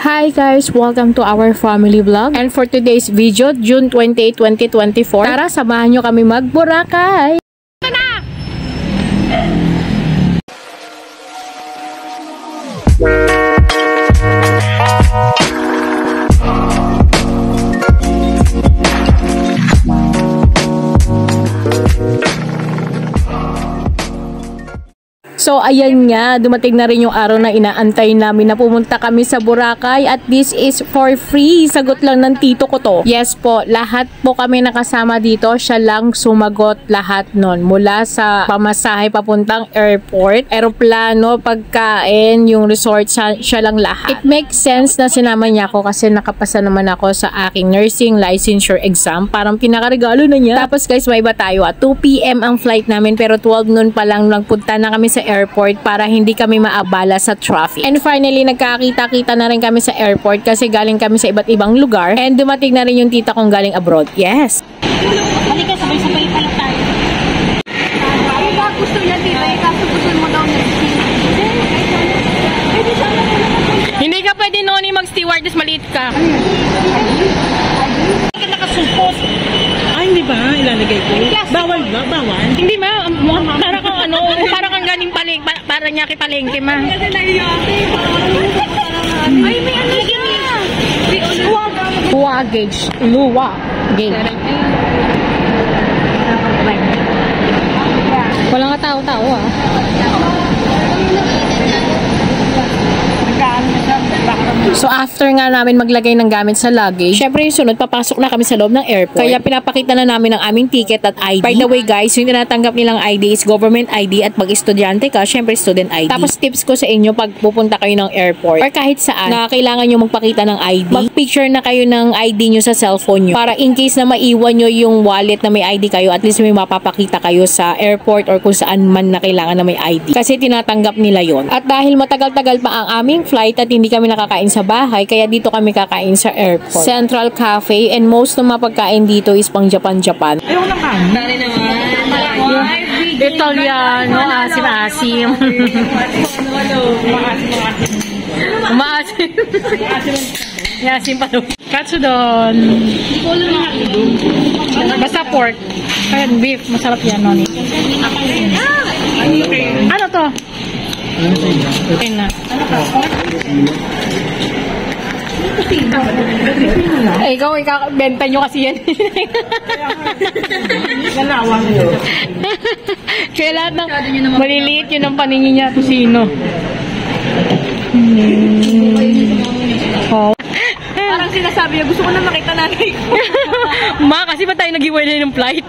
Hi guys! Welcome to our family vlog. And for today's video, June 28, 2024, tara samahan nyo kami mag-Boracay! Ito na! So ayan nga, dumating na rin yung araw na inaantay namin na pumunta kami sa Boracay at this is for free. Sagot lang ng tito ko to. Yes po, lahat po kami nakasama dito. Siya lang sumagot lahat nun. Mula sa pamasahe papuntang airport, eroplano, pagkain, yung resort, siya lang lahat. It makes sense na sinama niya ako kasi nakapasa naman ako sa aking nursing licensure exam. Parang pinakaregalo na niya. Tapos guys, may iba tayo. 2 PM ang flight namin pero 12 noon pa lang nagpunta na kami sa airport para hindi kami maabala sa traffic. And finally, nagkakita-kita na rin kami sa airport kasi galing kami sa iba't ibang lugar and dumating na rin yung tita kong galing abroad. Yes! Halika, sabay-sabay pala tayo. Ano ba gusto niya tita? Kaso gusto mo daw nursing. Hindi ka pwede noon mag-stewardess, maliit ka. Bakit nakasumpos? Ay, hindi ba? Ilalagay ko. Bawal ba? Bawal? Hindi ma, para kang ano, para kang ganing palengke, para niya kipalengke ma. Ay, may ano siya. Luwa gauge. Luwa gauge. Wala nga tao-tao ah. So after nga namin maglagay ng gamit sa luggage, syempre yung sunod, papasok na kami sa loob ng airport. Kaya pinapakita na namin ang aming ticket at ID. By the way guys, yung tinatanggap nilang ID is government ID at pag estudyante ka, syempre student ID. Tapos tips ko sa inyo pag pupunta kayo ng airport or kahit saan na kailangan nyo magpakita ng ID, mag-picture na kayo ng ID nyo sa cellphone nyo para in case na maiwan nyo yung wallet na may ID kayo, at least may mapapakita kayo sa airport or kung saan man na kailangan na may ID. Kasi tinatanggap nila yon. At dahil matagal-tagal pa ang aming flight at hindi kami nakakain sa bahay, kaya dito kami kakain sa airport. Central Cafe, and most ng mga pagkain dito is pang Japan-Japan. Ayaw ng kanin. Dari naman. Italiano, asim-asim. Umaasim. Asim pa doon. Katsudon. Basta pork. Kaya beef, masarap yan, noni. Ano to? Okay na. Ikaw, benta nyo kasi yan. Kaya lahat ng maliliit yun ang paningin niya, tusino. Oh. Parang sinasabi niya, gusto ko na makita natin. Ma, kasi ba tayo nag-iwalay ng flight?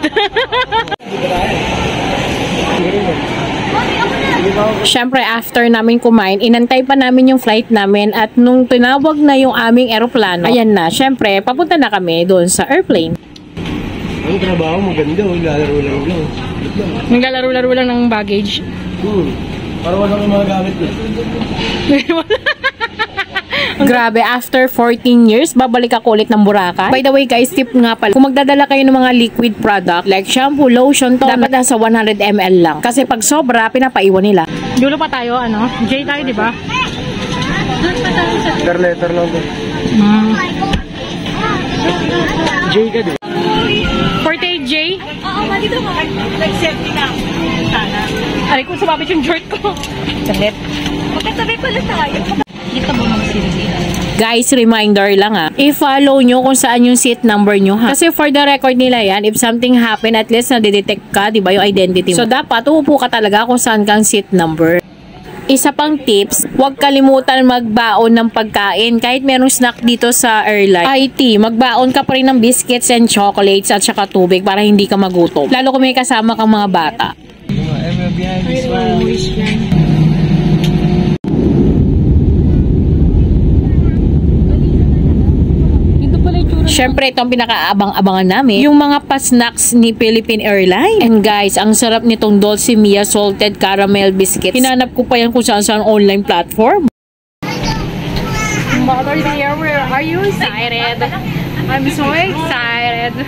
Siyempre, after namin kumain, inantay pa namin yung flight namin at nung tinawag na yung aming eroplano, ayan na, siyempre, papunta na kami doon sa airplane. Ang trabaho maganda, lalaro-laro lang. Naglalaro-laro lang ng baggage. Para wala kang mga gamit ko. Grabe, after 14 years, babalik ako ulit ng Boracay. By the way guys, tip nga pala, kung magdadala kayo ng mga liquid product like shampoo, lotion, to dapat nasa 100 ml lang. Kasi pag sobra, pinapaiwan nila. Dulo pa tayo, ano? J tayo, di ba? Letter lang to. J ka din. 48 J? Oo, dito mo. Nag-safety na. Sana. Aray ko, sumabit yung shirt ko. Saglit. Magkatabi pala tayo. Dito mo mag-safety. Guys, reminder lang i-follow nyo kung saan yung seat number nyo ha. Kasi for the record nila yan, if something happen, at least na-detect ka, di ba, yung identity mo. So dapat, uupo ka talaga kung saan kang seat number. Isa pang tips, huwag kalimutan magbaon ng pagkain. Kahit merong snack dito sa airline, IT, magbaon ka pa rin ng biscuits and chocolates at saka tubig para hindi ka magutom. Lalo kung may kasama kang mga bata. Siyempre, ito ang pinakaabang-abangan namin, yung mga pa-snacks ni Philippine Airlines. And guys, ang sarap nitong Dulce Mia Salted Caramel Biscuits. Hinanap ko pa yan kung saan online platform. Mother dear, where are you excited? I'm so excited.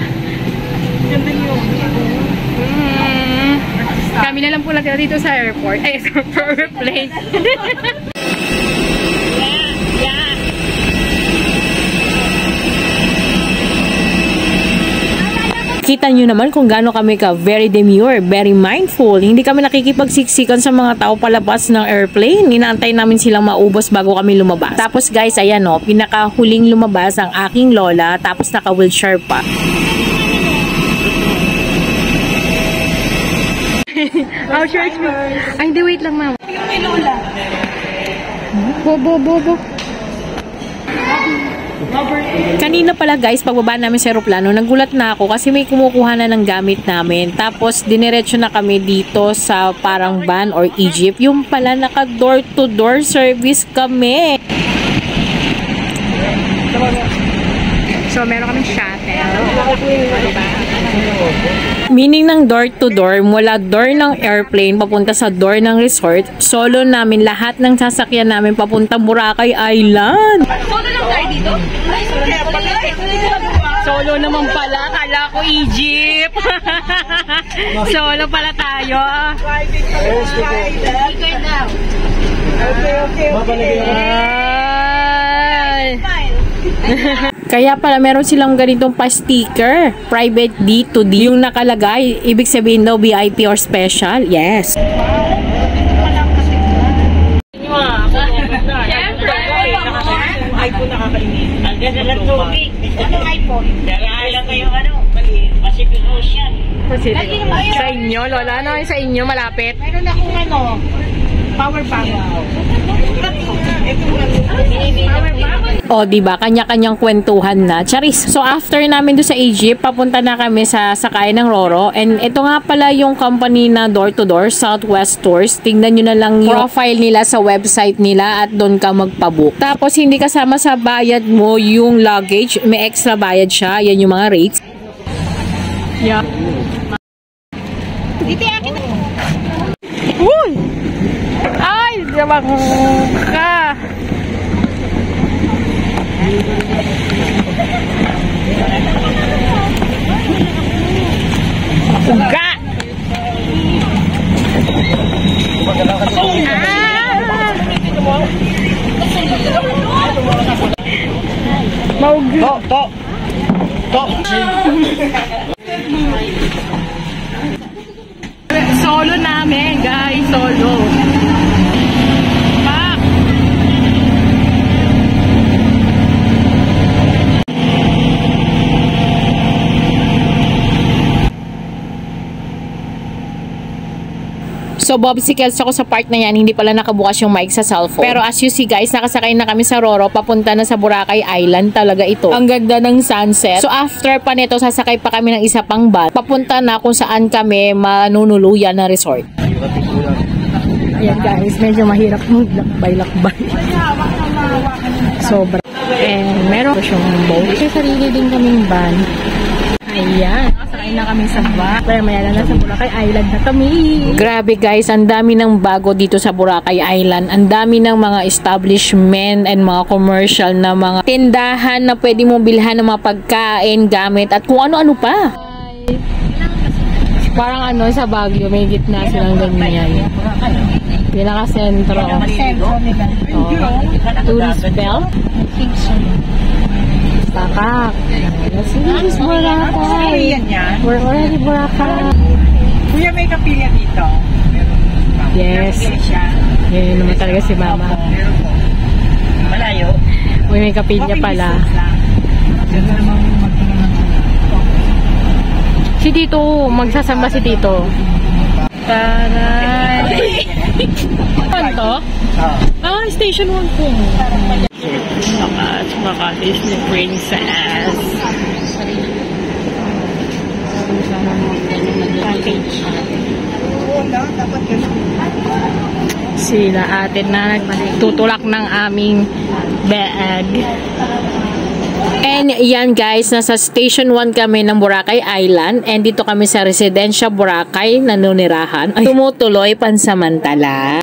Kami na lang po natira dito sa airport. Ay, airplane. Yeah. Kita nyo naman kung gaano kami ka very demure, very mindful. Hindi kami nakikipagsiksikan sa mga tao palabas ng airplane. Inaantay namin silang maubos bago kami lumabas. Tapos guys, ayan o, pinakahuling lumabas ang aking lola, tapos naka-wheelchair pa. How's your experience? Ay, hindi, wait lang, ma'am. May lola. Bobo. Kanina pala guys, pagbaba namin sa aeroplano, nagulat na ako kasi may kumukuha na ng gamit namin. Tapos, diniretso na kami dito sa parang van or Egypt. Yung pala, naka door-to-door service kami. So, meron kaming shuttle. Diba? Meaning ng door-to-door, mula door ng airplane papunta sa door ng resort, solo namin lahat ng sasakyan namin papuntang Boracay Island. Solo lang tayo dito? Solo naman pala, akala ko Egypt. Solo pala tayo. Kaya pala meron silang ganitong pa-sticker, private D2D, yung nakalagay, ibig sabihin daw VIP or special. Yes. iPhone nakakainit. Ang ganda ng tubig. Anong iPhone? Darahan lang kayo Pacific Ocean. Sa inyo, Lola, ano sa inyo malapit? Meron akong power bank. O, diba? Kanya-kanyang kwentuhan na. Charis. So, after namin doon sa Egypt, papunta na kami sa sakay ng Roro. And ito nga pala yung company na door-to-door, Southwest Tours. Tingnan nyo na lang yung profile nila sa website nila at doon ka magpabook. Tapos, hindi kasama sa bayad mo yung luggage. May extra bayad siya. Yan yung mga rates. Yeah. Dito akin. Uy! Ay! Diba ka? Uga! Mauga! To! Solo namin, guys. Solo. Pak! So, bobsicles ako sa part na yan. Hindi pala nakabukas yung mic sa cellphone. Pero as you see guys, nakasakay na kami sa Roro. Papunta na sa Boracay Island talaga ito. Ang ganda ng sunset. So, after pa nito, sasakay pa kami ng isa pang van. Papunta na kung saan kami manunuluyan na resort. Ayan guys, medyo mahirap maglakbay-lakbay. Sobra. And meron siyang boat. May sarili din kaming van. Ayan, nakasakay na kami sa van. Kaya maya na sa Boracay Island na kami. Grabe guys, ang dami ng bago dito sa Boracay Island. Ang dami ng mga establishment and mga commercial na mga tindahan na pwede mong bilhan ng mga pagkain, gamit, at kung ano-ano pa. Parang ano sa Baguio, may gitna silang ganyan. Pinaka-sentro. Oh. Tourist belt. Takak. This is Boracay. We're already Boracay. Kuya, may kapilya dito. Yes. Yan naman talaga si Mama. Malayo. Uy, may kapilya pala. Si Tito, magsasamba si Tito. Taray. Ano to? Ah, station 1 po. Maka Disney Princess. Sila atin na nagtutulak ng aming bag. And yan guys, nasa station 1 kami ng Boracay Island. And dito kami sa Residencia Boracay nanunirahan. Ay, tumutuloy pansamantala.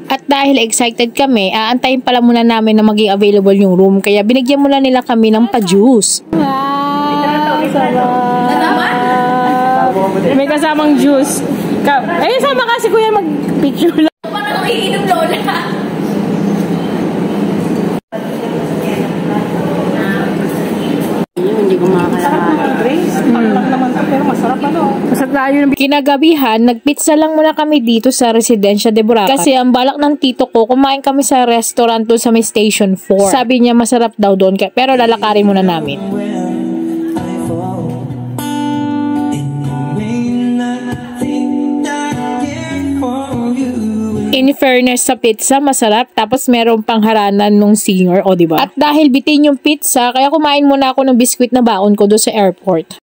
At dahil excited kami, aantayin pala muna namin na maging available yung room. Kaya binigyan muna nila kami ng pa-juice. Wow! May kasamang juice. Eh, sama kasi kuya mag-picture lang. Paano kang iinom, Lola? tayo. Kinagabihan, nagpizza lang muna kami dito sa Residencia de Boracay. Kasi ang balak ng tito ko, kumain kami sa restaurant doon sa may Station 4. Sabi niya masarap daw doon, pero lalakarin muna namin. In fairness sa pizza, masarap. Tapos meron pang haranan nung singer, o diba? At dahil bitin yung pizza, kaya kumain muna ako ng biskwit na baon ko doon sa airport.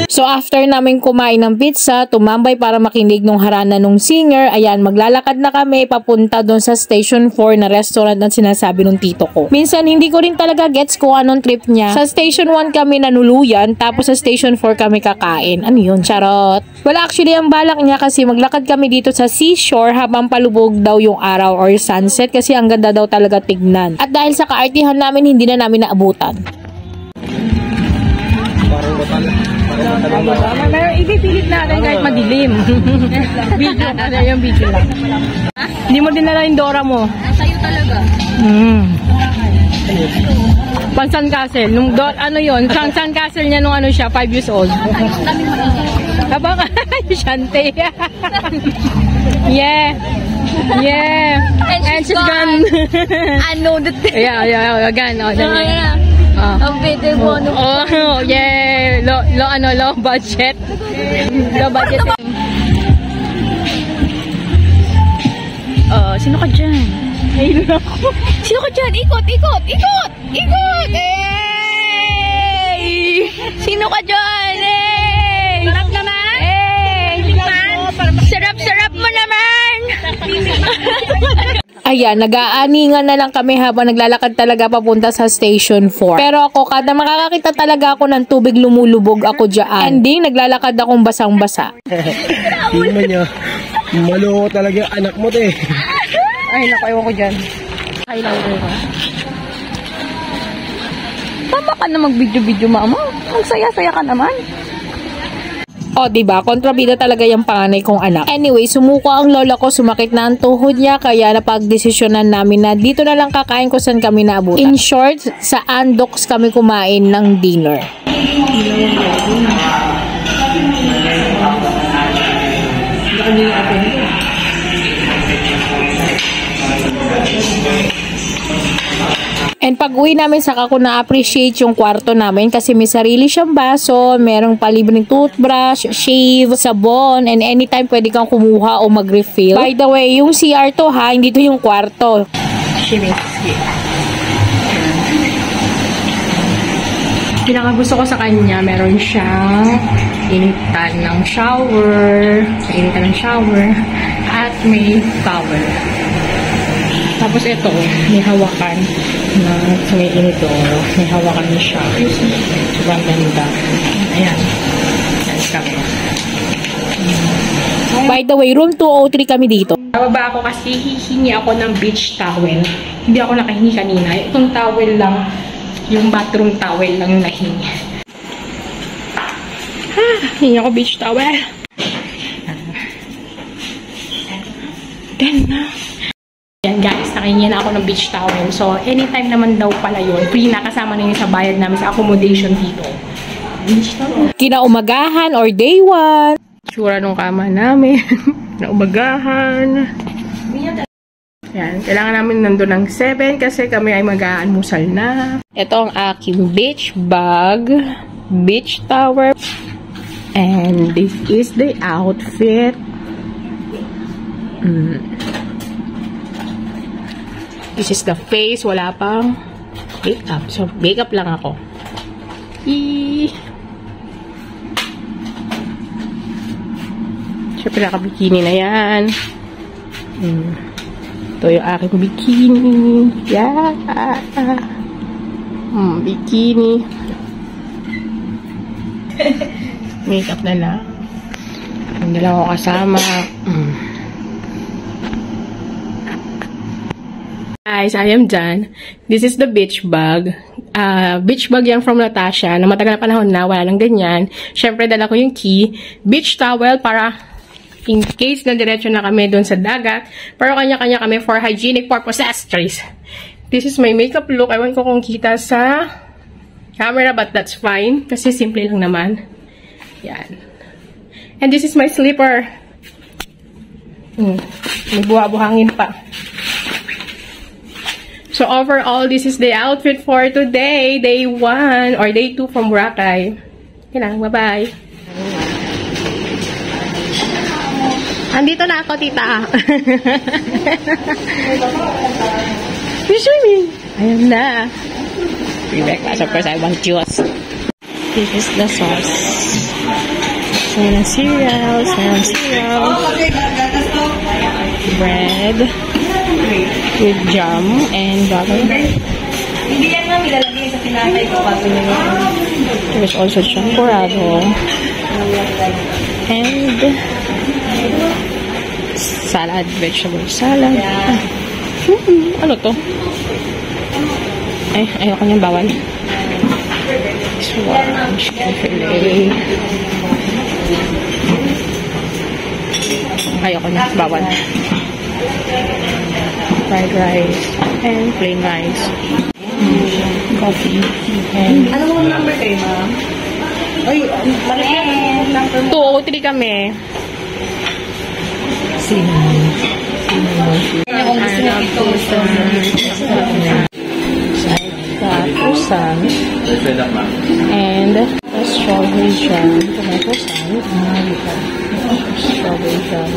So after namin kumain ng pizza, tumambay para makinig nung harana nung singer, ayan, maglalakad na kami papunta doon sa Station 4 na restaurant na sinasabi nung tito ko. Minsan hindi ko rin talaga gets kung anong trip niya. Sa Station 1 kami nanuluyan, tapos sa Station 4 kami kakain. Ano yun? Charot. Wala, actually ang balak niya kasi maglakad kami dito sa seashore habang palubog daw yung araw or sunset kasi ang ganda daw talaga tignan. At dahil sa kaartihan namin, hindi na namin naabutan. Pero ipipilit natin kahit madilim. Video, ano yung video lang. Hindi mo dinala yung Dora mo. Sa'yo talaga. Pansan Castle. Nung ano yun? San Castle niya nung ano siya, 5 years old. Habang Shante. Yeah. Yeah. And she's gone. I know that. Yeah, gone. Oh, Ang pwede mo. Oh, yeah. Low budget. Low budget. Sino ka dyan? Ayun ako. Sino ka dyan? Ikot! Hey! Sino ka dyan? Hey! Sarap naman? Hey! Sarap mo naman! Ayan, nag-aaningan na lang kami habang naglalakad talaga papunta sa Station 4. Pero ako, kada makakakita talaga ako ng tubig, lumulubog ako dyan. Ending, naglalakad akong basang-basa. Hindi mo niya. Maloko talaga yung anak mo, te. Ay, naku, ewan ko dyan. Highlighter ka? Tama ka na mag-video-video, mama. Ang saya-saya ka naman. O, diba? Kontrabida talaga yung panganay kong anak. Anyway, sumuko ang lola ko, sumakit na ang tuhod niya, kaya napagdesisyonan namin na dito na lang kakain kung saan kami naabutan. In short, sa Andox kami kumain ng dinner. And pag uwi namin, saka ko na-appreciate yung kwarto namin kasi may sarili siyang baso, merong palibreng toothbrush, shave, sabon, and anytime pwede kang kumuha o mag-refill. By the way, yung CR to ha, hindi to yung kwarto. Pinakagusto ko sa kanya, meron siyang initan ng shower, at may towel. Tapos ito, may hawakan na may inito. May hawakan na siya. Sobrang ganda. Ayan. Ayan kami. By the way, room 203 kami dito. Nababa ako kasi hihingi ako ng beach towel. Hindi ako nakahingi kanina. Itong towel lang, yung bathroom towel lang nahingi. Hingi ako beach towel. Then na. Yan guys, nakahingi na ako ng beach towel. So, anytime naman daw pala yun. Free na, kasama na yun sa bayad namin sa accommodation dito. Beach towel. Kinaumagahan or day 1. Sura nung kama namin. Kinaumagahan. Yan, kailangan namin nandun ng 7 kasi kami ay mag-aanmusal na. Ito ang aking beach bag. Beach towel. And this is the outfit. This is the face. Wala pang makeup. So, makeup lang ako. Siyempre, naka-bikini na yan. Ito yung aking bikini. Yeah. Bikini. Makeup na lang. Yung dalawa ko kasama. Guys, I am done. This is the beach bag. Beach bag yan from Natasha na matagal na panahon na, wala lang ganyan. Syempre, dala ko yung key. Beach towel para in case na diretso na kami doon sa dagat. Pero kanya-kanya kami for hygienic purposes. Trace. This is my makeup look. Ewan ko kung kita sa camera, but that's fine. Kasi simple lang naman. Yan. And this is my slipper. May buha-buhangin pa. So overall, this is the outfit for today. Day 1 or day 2 from Boracay. Yan lang. Bye-bye. Andito na ako, tita. You're swimming. Ayan na. Rebecca, of course, I want juice. This is the sauce. Some cereals, bread with jam and butter. Hindi yan nga nilalagay sa tinatay ko kasi There's also champurrado and salad, vegetable salad. Ano to? Ay, ayoko niyang bawal. Swan, chicken fillet. Ayoko niya, bawal. Fried rice and plain rice. Coffee and... Ano mo number kayo, ma'am? Ay, maraming number mo. 2 o 3 kami. Kung gusto niya ito, Pusan and a strawberry jam. Tomato salad. Strawberry jam.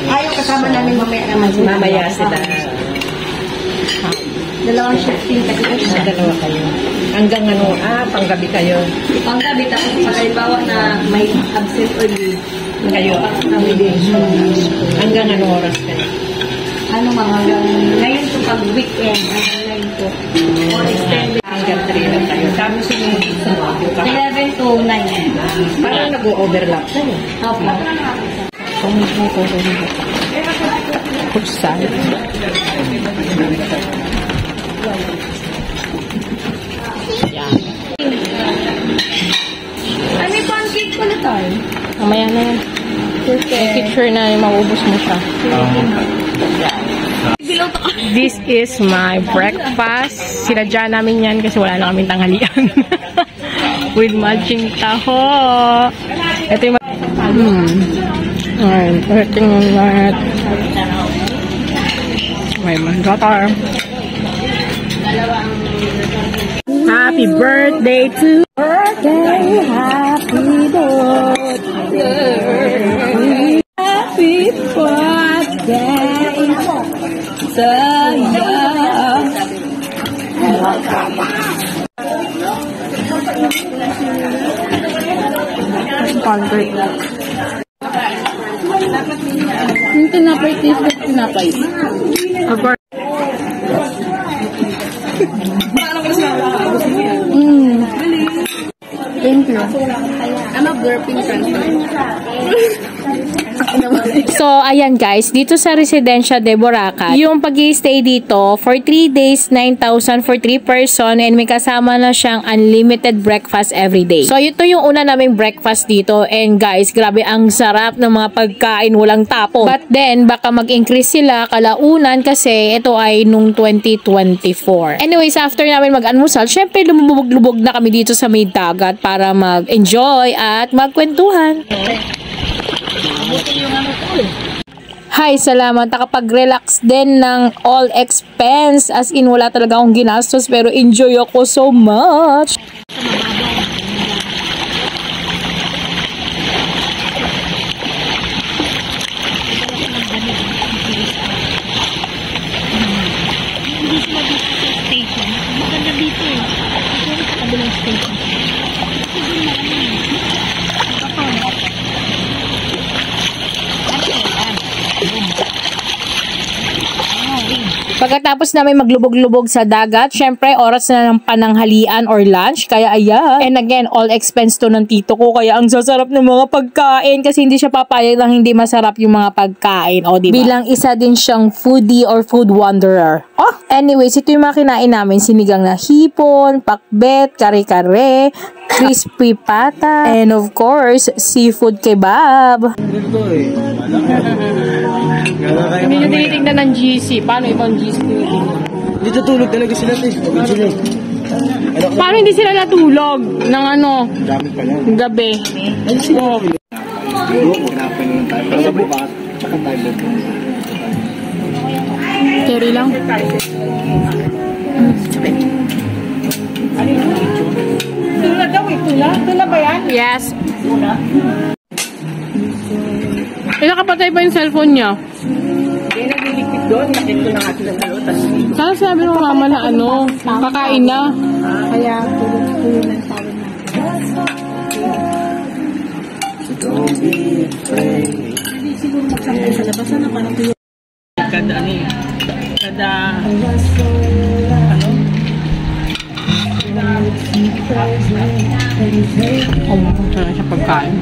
ayaw kasama namin mamaya naman. Mamaya sila. Dalawang shifting kasi siya. Dalawa kayo. Hanggang ano, panggabi kayo. Panggabi, tapos pag halimbawa na may absent or leave, Kayo. kami din. Hanggang ano oras kayo? Ano mga ngayon to pag weekend, ngayon to. Or extended. Hanggang 3 lang kayo. Tapos yung sa mga ka. 11 to 9. Parang nag-overlap kayo. Opo. Pusan. Ay, may pancake pala tayo. Mamaya na yan. Make sure na maubos mo siya. This is my breakfast. Sinadya namin yan kasi wala na kaming tanghalian. With matching taho. Ito yung Alright, ito yung lahat. May mandatar. Happy birthday to birthday, happy birthday, happy birthday to you. Yung tinapay, tinapay. Of course. Thank you. I'm a burping transfer. So, ayan guys, dito sa Residencia de Boracay, yung pag-i-stay dito for 3 days, 9,000 for 3 person and may kasama na siyang unlimited breakfast every day. So, ito yung una naming breakfast dito and guys, grabe ang sarap ng mga pagkain, walang tapon. But then, baka mag-increase sila kalaunan kasi ito ay nung 2024. Anyways, after namin mag-almusal, syempre lumubog-lubog na kami dito sa may dagat para mag-enjoy at magkwentuhan. Hi, salamat. Nakapag-relax din ng all expense. As in, wala talaga akong ginastos pero enjoy ako so much. Pagkatapos namin maglubog-lubog sa dagat, syempre oras na ng pananghalian or lunch. Kaya ayan. And again, all expense to ng tito ko. Kaya ang sasarap ng mga pagkain kasi hindi siya papayag lang hindi masarap yung mga pagkain. O, diba? Bilang isa din siyang foodie or food wanderer. Oh, anyways, ito yung mga kinain namin. Sinigang na hipon, pakbet, kare-kare, crispy pata, and of course, seafood kebab. Hindi nyo tinitignan ng GC. Paano ibang GC? Dito tulog talaga sila, sila. Paano hindi sila natulog ng ano? Dami pa yan. Gabi. Oh. Sa bukas, tsaka tayo. Carry lang. Tula daw eh, tula? Tula ba yan? Yes. Nakapatay pa yung cellphone niya. Kaya naglilikit doon, nakit ko na nga silang halutas. Sana sabi mo mama na ano, kakain na. Kaya tulog ng tawag na. Siguro magsangay sa labas na parang tuyo. Kada ano eh. Kada... Sana siya pagkain.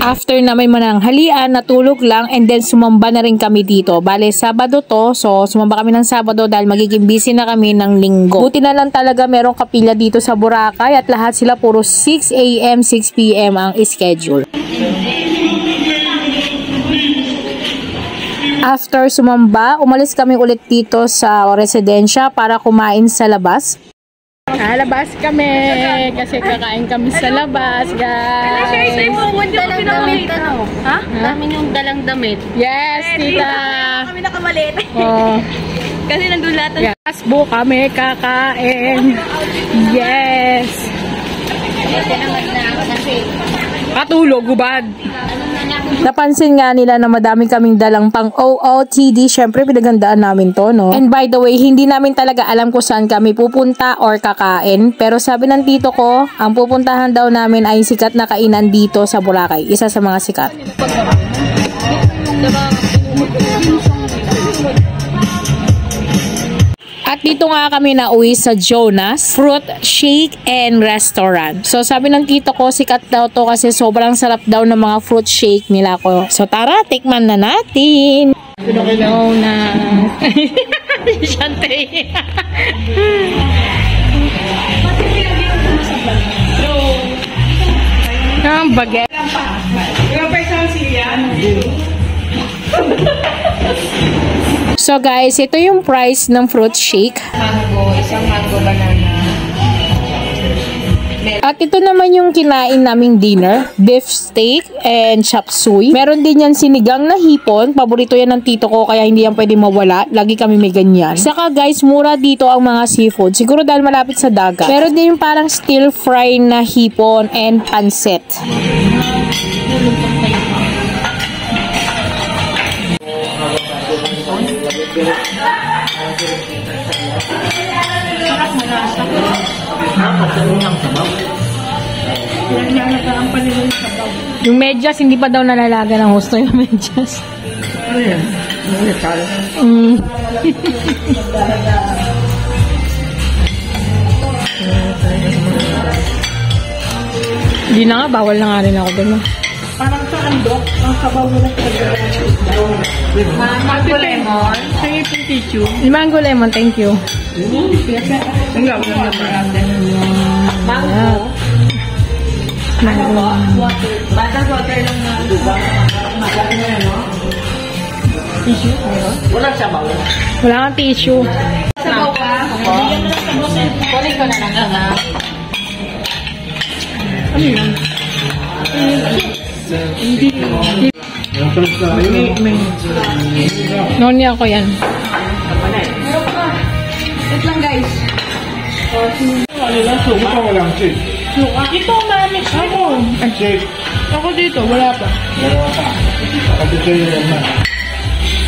After namin mananghalian, natulog lang and then sumamba na rin kami dito. Bale, Sabado to. So, sumamba kami ng Sabado dahil magiging busy na kami ng Linggo. Buti na lang talaga merong kapilya dito sa Boracay at lahat sila puro 6 AM, 6 PM ang schedule. After sumamba, umalis kami ulit dito sa residensya para kumain sa labas. Labas kami kasi kakain kami sa labas, guys. Dalang damit, ano? Ha? Namin yung dalang damit. Yes, tita. Kami nakamalit. Oh. Kasi nandun lahat. Yes, bu kami kakain. Yes. Katulog, gubad. Napansin nga nila na madami kaming dalang pang OOTD. Syempre, pinaghandaan namin to, no? And by the way, hindi namin talaga alam kung saan kami pupunta or kakain. Pero sabi ng tito ko, ang pupuntahan daw namin ay sikat na kainan dito sa Boracay. Isa sa mga sikat. At dito nga kami nauwi sa Jonas Fruit Shake and Restaurant. So sabi ng tito ko, sikat daw to kasi sobrang sarap daw ng mga fruit shake nila ko. So tara, tikman na natin. Jonas. Shante. Ang baget. So guys, ito yung price ng fruit shake. Mango, isang mango banana. At ito naman yung kinain naming dinner, beef steak and chop suey. Meron din yan sinigang na hipon, paborito yan ng tito ko kaya hindi yan pwede mawala. Lagi kami may ganyan. Saka guys, mura dito ang mga seafood. Siguro dahil malapit sa dagat. Meron din yung parang stir fry na hipon and pancit. Yung medyas, hindi pa daw nalalaga ng husto yung medyas. Hindi na nga, bawal na nga rin ako doon. Parang sa andok, ang sabaw mo na Mango lemon. Sa'yo yung tissue. Mango lemon, thank you. Ang gawin na naman. Mango. Mango. Batang water lang na. Tissue? Walang sabaw. Wala kang tissue. Sabaw ka? Kunin ko na lang ha. Ano yun? Noni ako yan. Wait lang guys. Walang shake. Ito, mami. Ako. Shake. Ako dito, wala pa. Kapit kayo naman.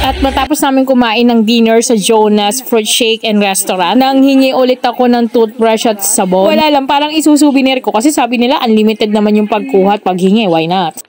At matapos namin kumain ng dinner sa Jonas Fruit Shake and Restaurant, nang hingi ulit ako ng toothbrush at sabon. Wala lang, parang isusouvenir ko kasi sabi nila unlimited naman yung pagkuha at paghingi. Why not?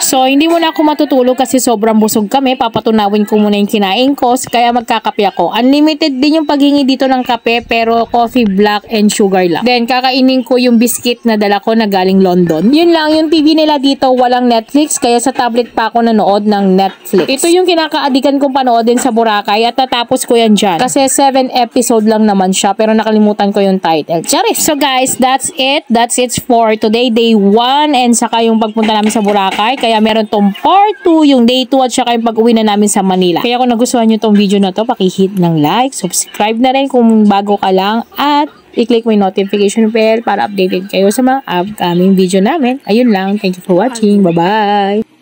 So, hindi muna ako matutulog kasi sobrang busog kami. Papatunawin ko muna yung kinain ko, kaya magkakape ako. Unlimited din yung paghingi dito ng kape, pero coffee black and sugar lang. Then, kakainin ko yung biscuit na dala ko na galing London. Yun lang, yung TV nila dito walang Netflix, kaya sa tablet pa ako nanood ng Netflix. Ito yung kinakaadikan kong panoodin sa Boracay at tatapos ko yan dyan. Kasi 7 episode lang naman siya, pero nakalimutan ko yung title. Charis! So guys, that's it. That's it for today, day 1, and saka yung pagpunta namin sa Boracay. Kaya meron tong part 2, yung day 2 at saka yung pag-uwi na namin sa Manila. Kaya kung nagustuhan nyo tong video na to, paki-hit ng like, subscribe na rin kung bago ka lang, at i-click mo yung notification bell para updated kayo sa mga upcoming video namin. Ayun lang. Thank you for watching. Bye-bye!